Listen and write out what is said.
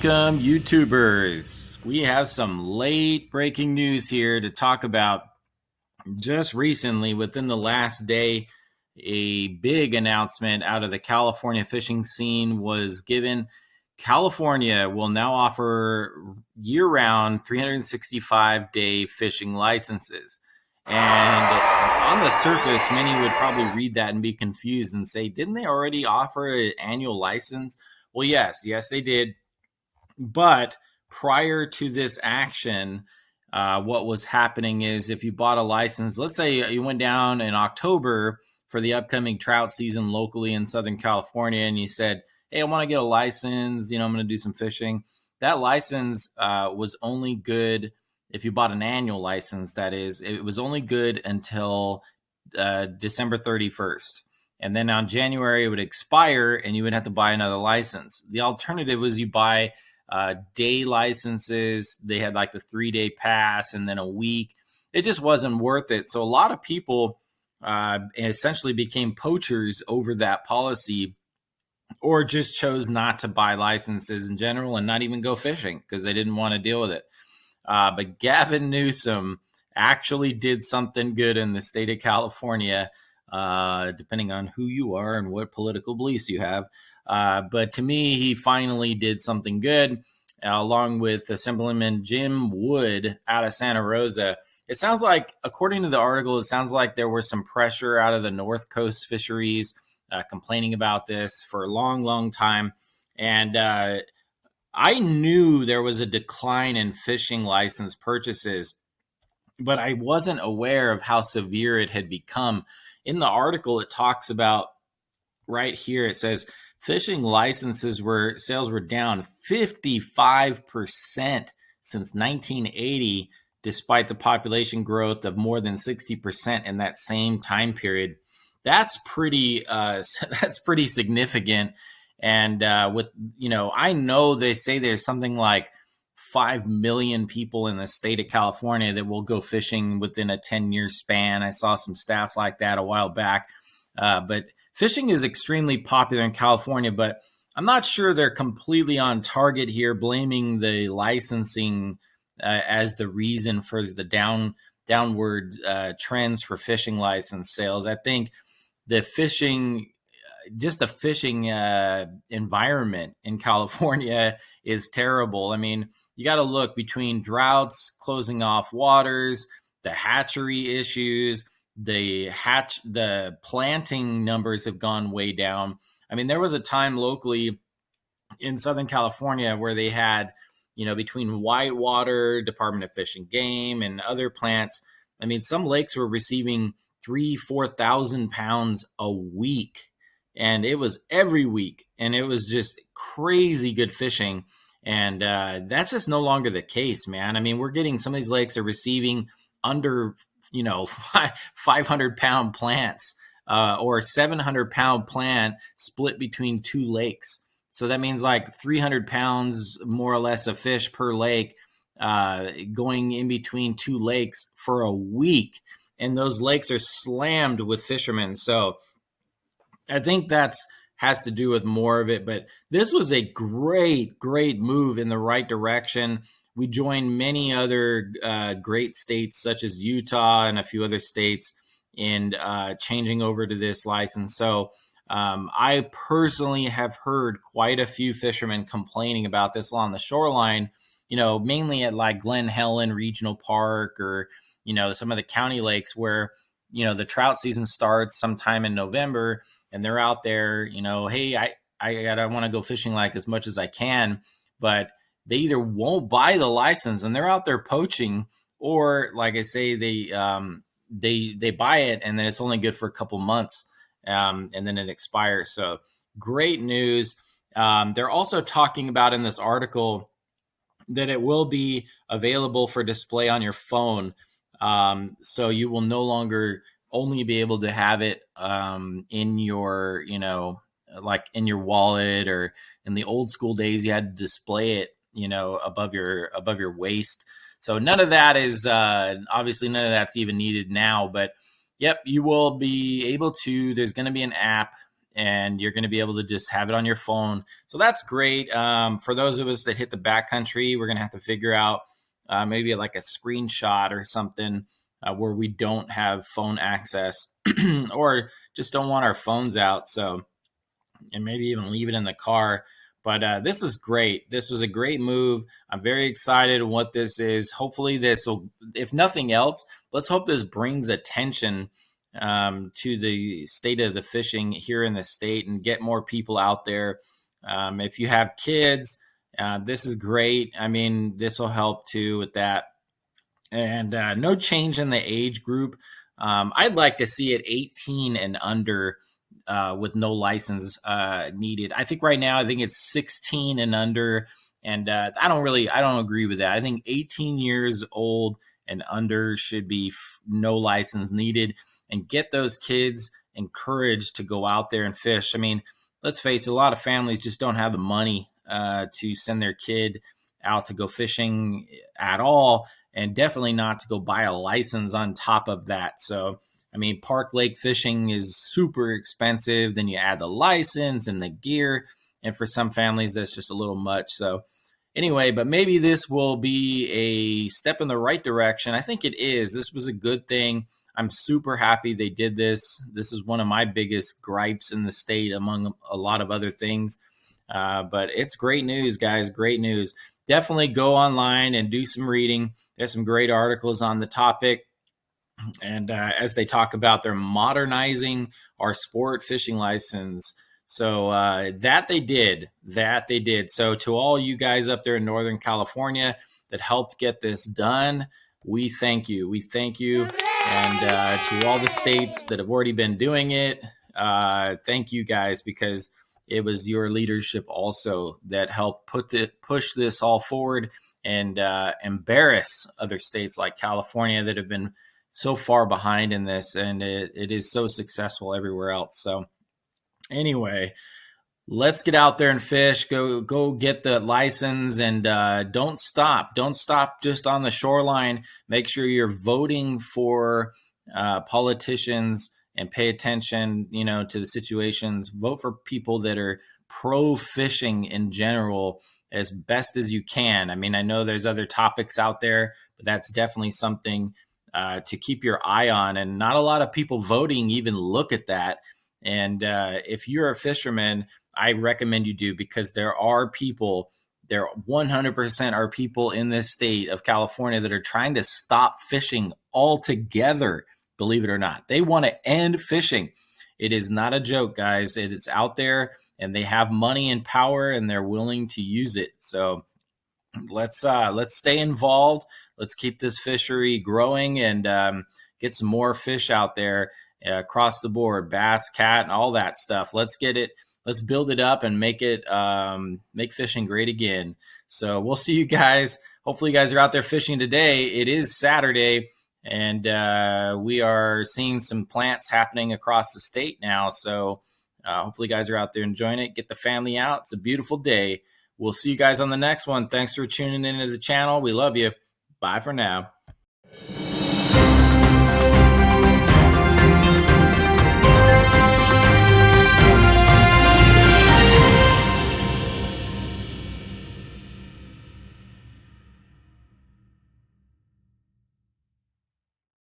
Welcome, YouTubers. We have some late breaking news here to talk about. Just recently, within the last day, a big announcement out of the California fishing scene was given. California will now offer year-round 365-day fishing licenses. And on the surface, many would probably read that and be confused and say, didn't they already offer an annual license? Well, yes, they did. But prior to this action, what was happening is if you bought a license, let's say you went down in October for the upcoming trout season locally in Southern California, and you said, hey, I want to get a license, I'm going to do some fishing. That license was only good if you bought an annual license. That is, it was only good until December 31st. And then on January, it would expire and you would have to buy another license. The alternative was you buy day licenses. They had like the 3-day pass and then a week. It just wasn't worth it. So a lot of people essentially became poachers over that policy, or just chose not to buy licenses in general and not even go fishing because they didn't want to deal with it. But Gavin Newsom actually did something good in the state of California, depending on who you are and what political beliefs you have. But to me, he finally did something good, along with Assemblyman Jim Wood out of Santa Rosa. It sounds like, according to the article, it sounds like there was some pressure out of the North Coast fisheries complaining about this for a long, long time. And I knew there was a decline in fishing license purchases, but I wasn't aware of how severe it had become. In the article, it talks about right here, it says fishing licenses sales were down 55% since 1980, despite the population growth of more than 60% in that same time period. That's pretty significant. And I know they say there's something like 5 million people in the state of California that will go fishing within a 10-year span. I saw some stats like that a while back. But fishing is extremely popular in California, but I'm not sure they're completely on target here, blaming the licensing as the reason for the downward trends for fishing license sales. I think the fishing environment in California is terrible. I mean, you got to look between droughts, closing off waters, the hatchery issues, the planting numbers have gone way down. I mean, there was a time locally in Southern California where they had, between Whitewater, Department of Fish and Game, and other plants, I mean, some lakes were receiving 3,000-4,000 pounds a week. And it was every week. And it was just crazy good fishing. And that's just no longer the case, man. I mean, we're getting, some of these lakes are receiving under 500-pound plants or 700-pound plant split between two lakes. So that means like 300 pounds more or less of fish per lake going in between two lakes for a week. And those lakes are slammed with fishermen. So I think has to do with more of it. But this was a great move in the right direction. We joined many other great states such as Utah and a few other states in changing over to this license. So I personally have heard quite a few fishermen complaining about this along the shoreline, mainly at like Glen Helen Regional Park or, some of the county lakes where, the trout season starts sometime in November and they're out there, hey, I want to go fishing like as much as I can, but they either won't buy the license and they're out there poaching, or like I say, they buy it and then it's only good for a couple months and then it expires. So great news. They're also talking about in this article that it will be available for display on your phone. So you will no longer only be able to have it in your, like in your wallet, or in the old school days, you had to display it, above your waist. So none of that is obviously none of that's even needed now. But yep, you will be able to. There's going to be an app, and you're going to be able to just have it on your phone. So that's great. For those of us that hit the backcountry, we're going to have to figure out maybe like a screenshot or something where we don't have phone access or just don't want our phones out. So, and maybe even leave it in the car. But this is great. This was a great move. I'm very excited what this is. Hopefully, this will, if nothing else, let's hope this brings attention to the state of the fishing here in the state and get more people out there. If you have kids, this is great. I mean, this will help too with that. And no change in the age group. I'd like to see it 18 and under with no license needed. I think right now, I think it's 16 and under. And I don't agree with that. I think 18 years old and under should be no license needed, and get those kids encouraged to go out there and fish. I mean, let's face it, a lot of families just don't have the money to send their kid out to go fishing at all, and definitely not to go buy a license on top of that. So, I mean, park lake fishing is super expensive. Then you add the license and the gear. And for some families, that's just a little much. So anyway, but maybe this will be a step in the right direction. I think it is. This was a good thing. I'm super happy they did this. This is one of my biggest gripes in the state, among a lot of other things. But it's great news, guys. Great news. Definitely go online and do some reading. There's some great articles on the topic. And as they talk about, they're modernizing our sport fishing license. So that they did. So to all you guys up there in Northern California that helped get this done, we thank you. We thank you. And to all the states that have already been doing it, thank you guys, because it was your leadership also that helped push this all forward and embarrass other states like California that have been so far behind in this, and it is so successful everywhere else. So anyway, let's get out there and fish. Go get the license, and don't stop just on the shoreline. Make sure you're voting for politicians and pay attention, to the situations. Vote for people that are pro fishing in general as best as you can. I mean, I know there's other topics out there, but that's definitely something to keep your eye on. And not a lot of people voting even look at that. And if you're a fisherman, I recommend you do, because there 100% are people in this state of California that are trying to stop fishing altogether. Believe it or not, they want to end fishing. It is not a joke, guys. It is out there, and they have money and power, and they're willing to use it. So let's stay involved. Let's keep this fishery growing and get some more fish out there across the board, bass, cat, and all that stuff. Let's get it. Let's build it up and make fishing great again. So we'll see you guys. Hopefully you guys are out there fishing today. It is Saturday, and we are seeing some plants happening across the state now. So hopefully you guys are out there enjoying it. Get the family out. It's a beautiful day. We'll see you guys on the next one. Thanks for tuning into the channel. We love you. Bye for now.